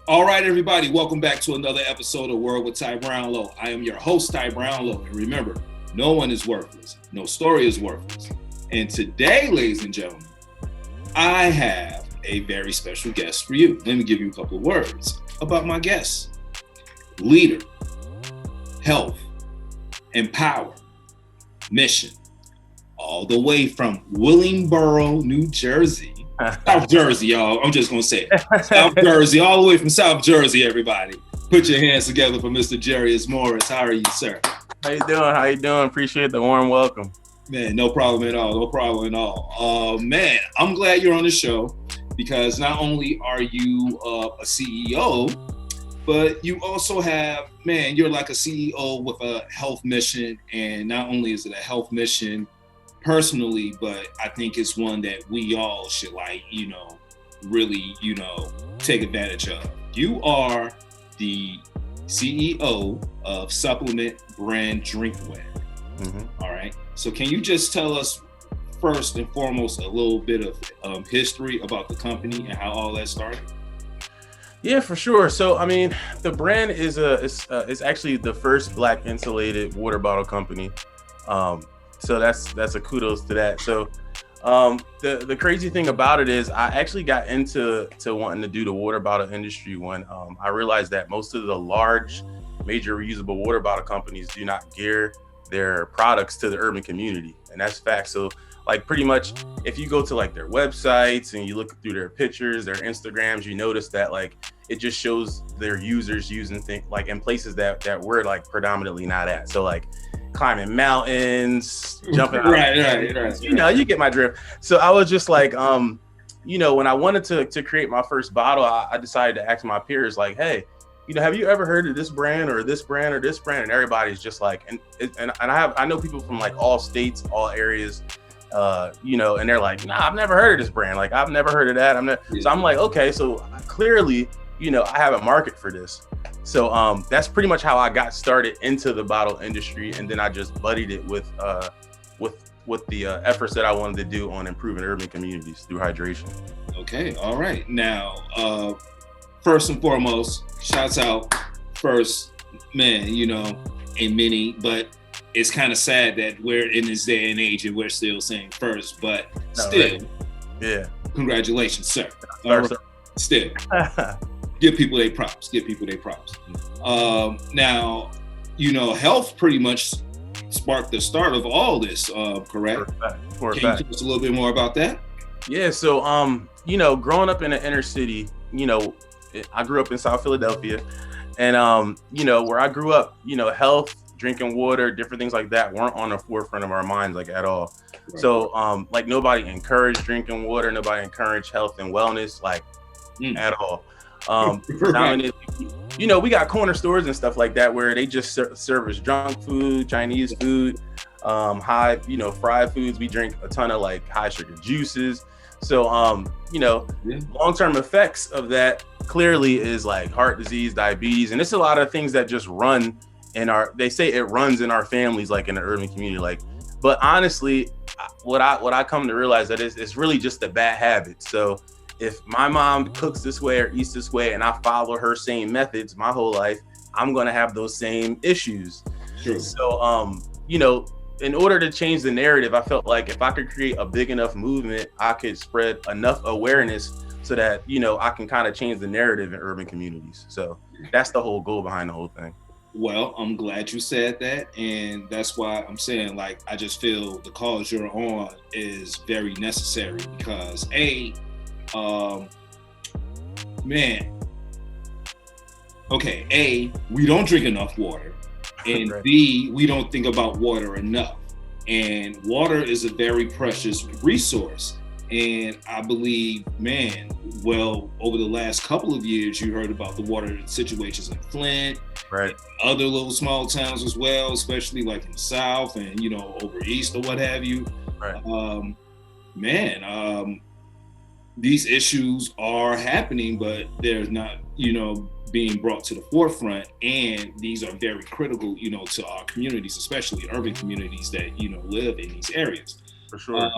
All right, everybody, welcome back to another episode of Word with Ty Brownlow. I am your host, Ty Brownlow, and remember, no one is worthless. No story is worthless. And today, ladies and gentlemen, I have a very special guest for you. Let me give you a couple of words about my guest. Leader, health, empower, mission, all the way from Willingboro, New Jersey. South Jersey, y'all. I'm just going to say it. South Jersey, all the way from South Jersey, everybody. Put your hands together for Mr. Jarius Morris. How are you, sir? How you doing? How you doing? Appreciate the warm welcome. Man, no problem at all. No problem at all. Man, I'm glad you're on the show because not only are you a CEO, but you also have, man, you're like a CEO with a health mission. And not only is it a health mission personally, but I think it's one that we all should really, take advantage of. You are the CEO of SUPLMNT Brand Drinkware. Mm-hmm. All right. So can you just tell us first and foremost a little bit of history about the company and how all that started? Yeah, for sure. So, I mean, the brand is actually the first Black insulated water bottle company. So that's a kudos to that. So the crazy thing about it is I actually got into wanting to do the water bottle industry when I realized that most of the large major reusable water bottle companies do not gear their products to the urban community. And that's fact. So like pretty much if you go to like their websites and you look through their pictures, their Instagrams, you notice that like it just shows their users using things like in places that we're like predominantly not at. So like climbing mountains, jumping out. Right. You get my drift. So I was just like, when I wanted to create my first bottle, I decided to ask my peers like, hey, have you ever heard of this brand or this brand or this brand? And everybody's just like, and I know people from like all states, all areas, and they're like, nah, I've never heard of this brand. Like, I've never heard of that. So I'm like, okay, so clearly, I have a market for this. So that's pretty much how I got started into the bottle industry, and then I just buddied it with the efforts that I wanted to do on improving urban communities through hydration. Okay, all right. Now, first and foremost, shouts out first, man. And many, but it's kind of sad that we're in this day and age and we're still saying first, but still, yeah. Congratulations, sir. Still. Give people their props. Now, health pretty much sparked the start of all this, correct? For Can you tell us a little bit more about that? Yeah, so, growing up in the inner city, I grew up in South Philadelphia, and, where I grew up, health, drinking water, different things like that weren't on the forefront of our minds, like at all. Right. So, nobody encouraged drinking water, nobody encouraged health and wellness, like at all. Right. We got corner stores and stuff like that where they just service junk food, Chinese food, high, fried foods. We drink a ton of like high sugar juices. So, long-term effects of that clearly is like heart disease, diabetes, and it's a lot of things that just run they say it runs in our families, like in the urban community, like, but honestly, what I come to realize that it's really just a bad habit. So if my mom cooks this way or eats this way and I follow her same methods my whole life, I'm going to have those same issues. True. So, in order to change the narrative, I felt like if I could create a big enough movement, I could spread enough awareness so that, I can kind of change the narrative in urban communities. So that's the whole goal behind the whole thing. Well, I'm glad you said that. And that's why I'm saying, like, I just feel the cause you're on is very necessary because we don't drink enough water, and right. B, we don't think about water enough. And water is a very precious resource. And I believe, over the last couple of years, you heard about the water situations in Flint, right? Other little small towns as well, especially like in the South and, over East or what have you. Right. These issues are happening, but they're not, being brought to the forefront. And these are very critical, to our communities, especially urban communities that, live in these areas. For sure.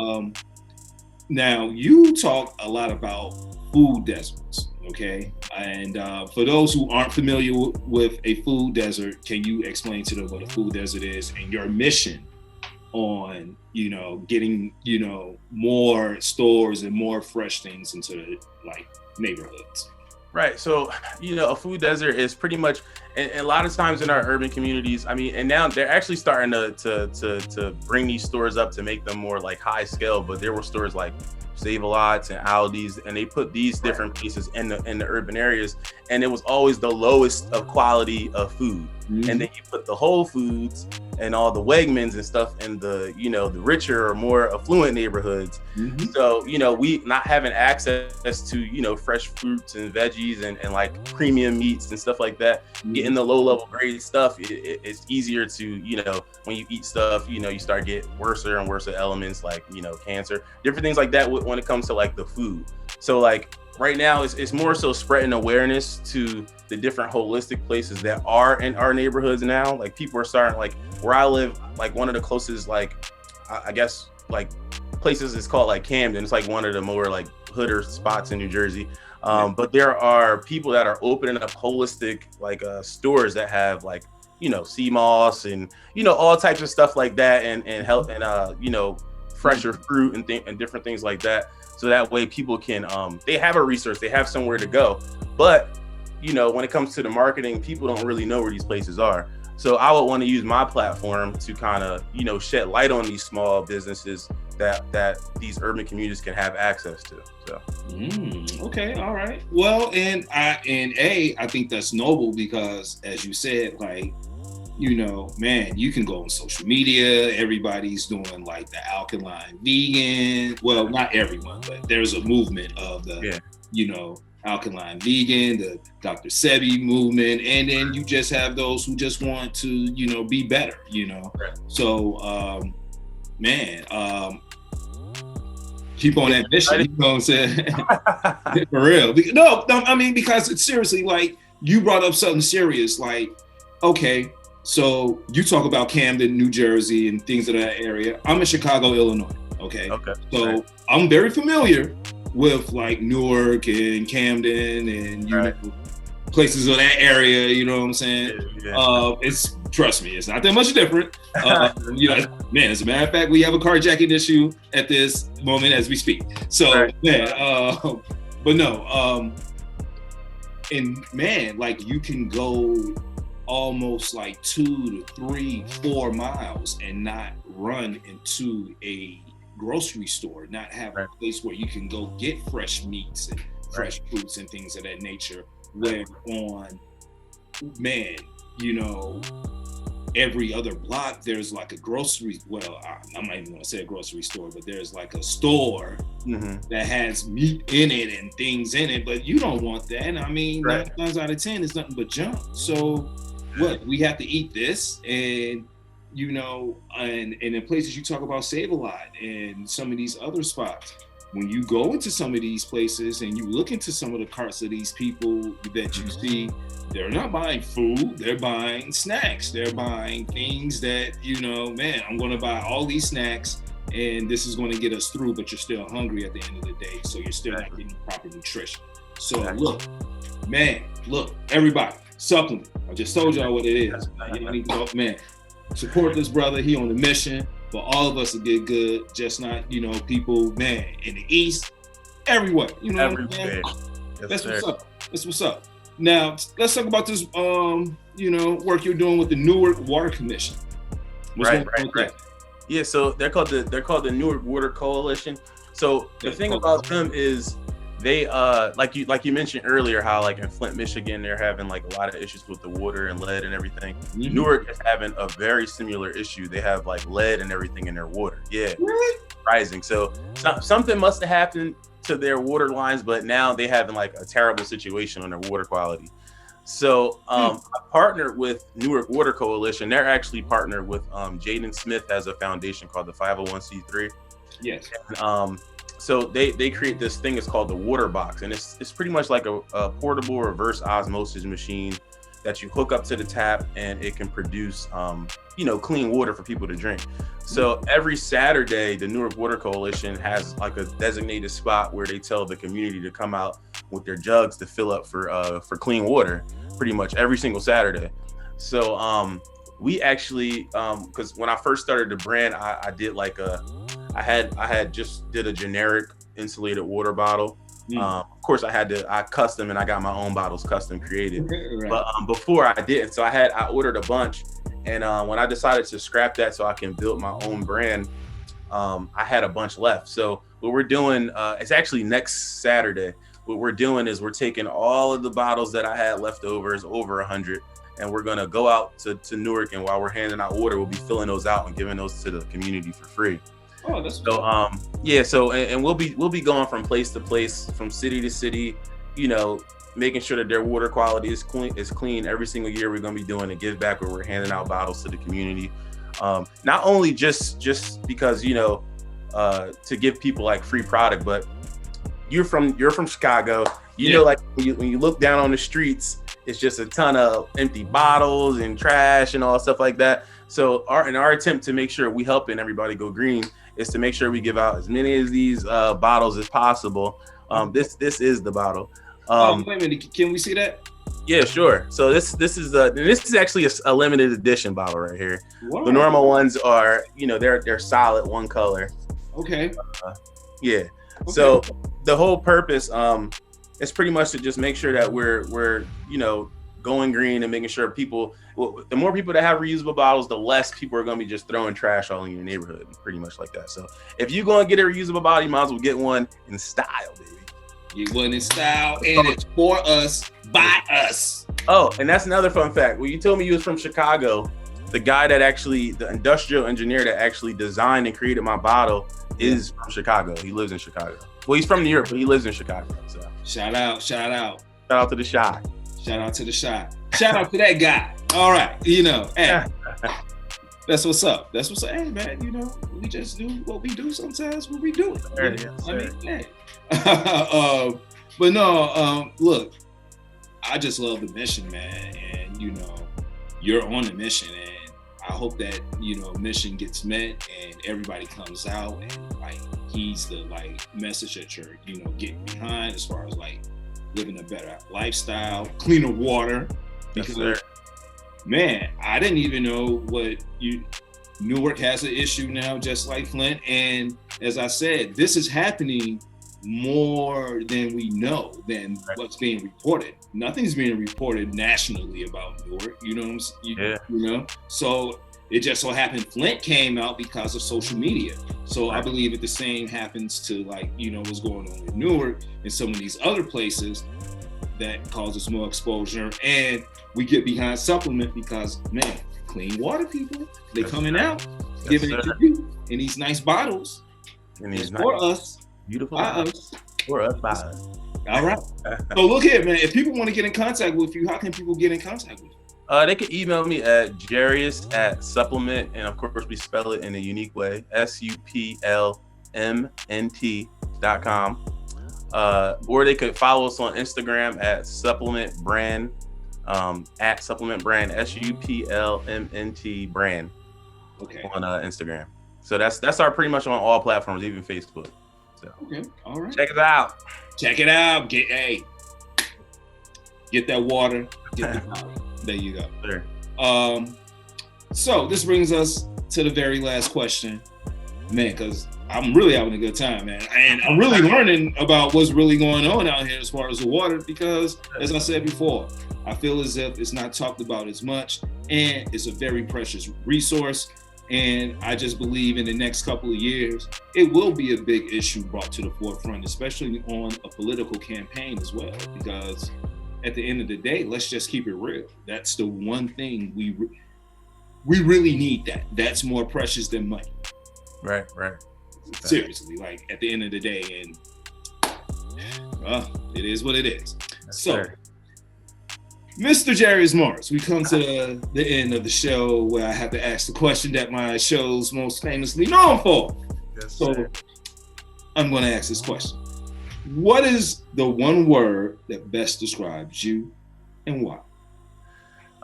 Now, you talk a lot about food deserts, okay? And for those who aren't familiar with a food desert, can you explain to them what a food desert is and your mission on, getting, more stores and more fresh things into the neighborhoods? Right. So, a food desert is pretty much, and a lot of times in our urban communities, and now they're actually starting to bring these stores up to make them more like high scale, but there were stores like Save-A-Lots and Aldi's, and they put these different places in the urban areas, and it was always the lowest of quality of food. Mm-hmm. And then you put the Whole Foods and all the Wegmans and stuff in the, the richer or more affluent neighborhoods. Mm-hmm. So, we not having access to, fresh fruits and veggies and like premium meats and stuff like that, mm-hmm. getting the low level grade stuff, it's easier to, when you eat stuff, you start get worse and worse elements like, cancer, different things like that when it comes to like the food. So like right now it's more so spreading awareness to the different holistic places that are in our neighborhoods now. Like people are starting, like where I live, like one of the closest, like I guess like places is called like Camden. It's like one of the more like hooder spots in New Jersey. But there are people that are opening up holistic like stores that have like, sea moss and, all types of stuff like that and health and, fresher fruit and different things like that. So that way people can, they have a resource, they have somewhere to go. But, when it comes to the marketing, people don't really know where these places are. So I would want to use my platform to kind of, shed light on these small businesses that these urban communities can have access to. So. Okay. All right. Well, and I think that's noble because as you said, like, man, you can go on social media. Everybody's doing like the alkaline vegan. Well, not everyone, but there's a movement of the, alkaline vegan, the Dr. Sebi movement. And then you just have those who just want to, be better, Right. So, keep on that mission, you know what I'm saying? For real. No, because it's seriously like you brought up something serious. Like, okay, so you talk about Camden, New Jersey, and things of that area. I'm in Chicago, Illinois. Okay. So right. I'm very familiar with like Newark and Camden and know, places of that area. You know what I'm saying? Yeah. Trust me, it's not that much different. Man, as a matter of fact, we have a carjacking issue at this moment as we speak. So, right. But no, and man, like you can go almost like 2 to 3, 4 miles and not run into a grocery store, not have a place where you can go get fresh meats and fresh fruits and things of that nature. Where on, man, every other block there's like a grocery, well, I'm not even gonna say a grocery store, but there's like a store that has meat in it and things in it, but you don't want that. 9 times out of 10 it's nothing but junk. So what, we have to eat this, and and in places you talk about Save-A-Lot and some of these other spots, when you go into some of these places and you look into some of the carts of these people that you see, they're not buying food, they're buying snacks. They're buying things that, man, I'm going to buy all these snacks and this is going to get us through, but you're still hungry at the end of the day. So you're still not getting proper nutrition. So look, everybody, SUPLMNT. I just told y'all what it is. You need to go, man, support this brother. He on the mission for all of us to get good, just not, people, man, in the East, everywhere. Everywhere. That's what's up. That's what's up. Now, let's talk about this, work you're doing with the Newark Water Commission. Right. Yeah, so they're called the Newark Water Coalition. So the thing about them is they, like you mentioned earlier, how like in Flint, Michigan, they're having like a lot of issues with the water and lead and everything. Mm-hmm. Newark is having a very similar issue. They have like lead and everything in their water. Yeah, really? Rising. So something must have happened to their water lines, but now they having like a terrible situation on their water quality. So I partnered with Newark Water Coalition. They're actually partnered with Jaden Smith has a foundation called the 501c3. Yes. And, so they create this thing, it's called the Water Box, and it's pretty much like a portable reverse osmosis machine that you hook up to the tap, and it can produce clean water for people to drink. So every Saturday, the Newark Water Coalition has like a designated spot where they tell the community to come out with their jugs to fill up for clean water pretty much every single Saturday. So we actually, because when I first started the brand, I did like I had just did a generic insulated water bottle. Of course, I custom, and I got my own bottles custom created. Right. But before I didn't, so I ordered a bunch, and when I decided to scrap that so I can build my own brand, I had a bunch left. So what we're doing, it's actually next Saturday. What we're doing is we're taking all of the bottles that I had left over, is over 100, and we're gonna go out to Newark, and while we're handing out water, we'll be filling those out and giving those to the community for free. Oh, that's so yeah. So and we'll be going from place to place, from city to city, making sure that their water quality is clean every single year. We're gonna be doing a give back where we're handing out bottles to the community. Not only just because to give people like free product, but you're from Chicago. Like when you look down on the streets, it's just a ton of empty bottles and trash and all stuff like that. So our attempt to make sure we helping everybody go green is to make sure we give out as many of these bottles as possible. This is the bottle. Wait a minute, can we see that? Yeah, sure. So this is actually a limited edition bottle right here. Wow. The normal ones are, they're solid one color. Okay. Yeah. Okay. So the whole purpose is pretty much to just make sure that we're going green and making sure people, the more people that have reusable bottles, the less people are going to be just throwing trash all in your neighborhood, pretty much like that. So if you're going to get a reusable bottle, you might as well get one in style, baby. Get one in style, and it's for us, by us. Oh, and that's another fun fact. When you told me you was from Chicago, the guy the industrial engineer that actually designed and created my bottle is from Chicago. He lives in Chicago. Well, he's from New York, but he lives in Chicago. So shout out. Shout out to the Shy. Shout out to the Shy. Shout out to that guy. All right, hey, that's what's up. That's what's up. Hey, man, we just do what we do sometimes when we do it. Hey. But no, look, I just love the mission, man, and you're on the mission, and I hope that mission gets met and everybody comes out and he's the message that you're getting behind as far as living a better lifestyle, cleaner water. Because man, I didn't even know Newark has an issue now, just like Flint. And as I said, this is happening more than we know, than what's being reported. Nothing's being reported nationally about Newark, So it just so happened Flint came out because of social media. So I believe that the same happens to what's going on in Newark and some of these other places that causes more exposure. And we get behind SUPLMNT because, man, clean water people, they coming out, giving it to you in these nice bottles. And these for us. Beautiful. By us. For us, by us. All right. So look here, man. If people want to get in contact with you, how can people get in contact with you? They can email me at Jarius@SUPLMNT, and of course we spell it in a unique way, SUPLMNT.com. Or they could follow us on Instagram at SUPLMNT Brand, at SUPLMNT Brand, SUPLMNT Brand. Okay. On Instagram. So that's our pretty much on all platforms, even Facebook. So okay, all right. Check it out. Check it out. Get that water. Get the power. There you go. Sure. So this brings us to the very last question, man, because I'm really having a good time, man, and I'm really learning about what's really going on out here as far as the water. Because, as I said before, I feel as if it's not talked about as much, and it's a very precious resource. And I just believe in the next couple of years, it will be a big issue brought to the forefront, especially on a political campaign as well. Because at the end of the day, let's just keep it real. That's the one thing we really need. That's more precious than money. Right. Seriously, at the end of the day, and it is what it is. Yes, so. Sir. Mr. Jarius Morris, we come to the end of the show where I have to ask the question that my show's most famously known for. Yes, so sir. I'm going to ask this question. What is the one word that best describes you and why?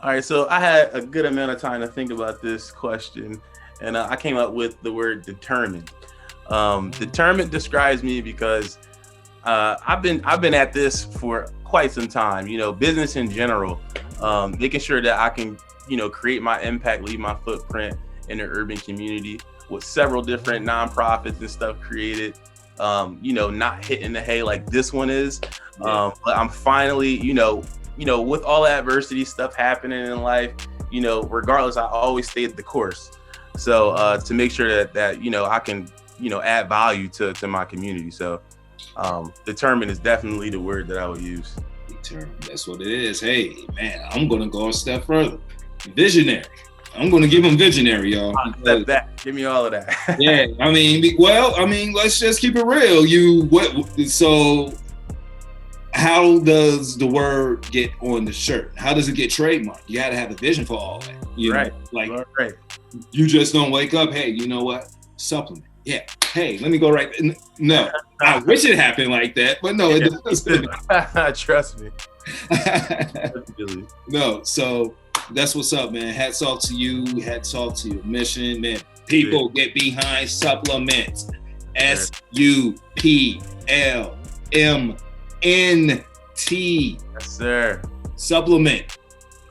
All right, so I had a good amount of time to think about this question, and I came up with the word determined. Determined describes me because I've been at this for quite some time. You know, business in general, making sure that I can, you know, create my impact, leave my footprint in the urban community with several different nonprofits and stuff created. You know, not hitting the hay like this one is. But I'm finally, you know, with all the adversity stuff happening in life, you know, regardless, I always stayed the course. So to make sure that you know, I can, you know, add value to my community. So determined is definitely the word that I would use. Determined, that's what it is. Hey, man, I'm gonna go a step further. Visionary. I'm gonna give him visionary, y'all. That. Give me all of that. Yeah, I mean, let's just keep it real. So how does the word get on the shirt? How does it get trademarked? You got to have a vision for all that. You know? Like, right. You just don't wake up, hey, you know what? Supplement. Yeah. Hey, let me go right. No, I wish it happened like that, but no, it doesn't. Trust me. No, so that's what's up, man. Hats off to you. Hats off to your mission, man. People get behind SUPLMNT. SUPLMNT. Yes, sir. SUPLMNT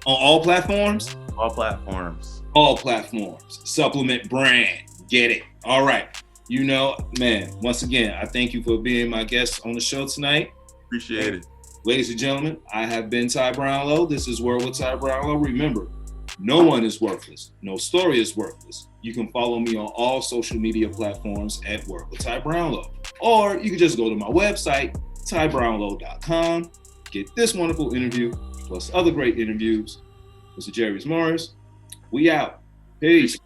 on all platforms. All platforms. All platforms. SUPLMNT Brand. Get it. All right. You know, man, once again, I thank you for being my guest on the show tonight. Appreciate it. Ladies and gentlemen, I have been Ty Brownlow. This is World with Ty Brownlow. Remember, no one is worthless. No story is worthless. You can follow me on all social media platforms at World with Ty Brownlow. Or you can just go to my website, tybrownlow.com, get this wonderful interview, plus other great interviews. Mr. Jarius Morris, we out. Peace.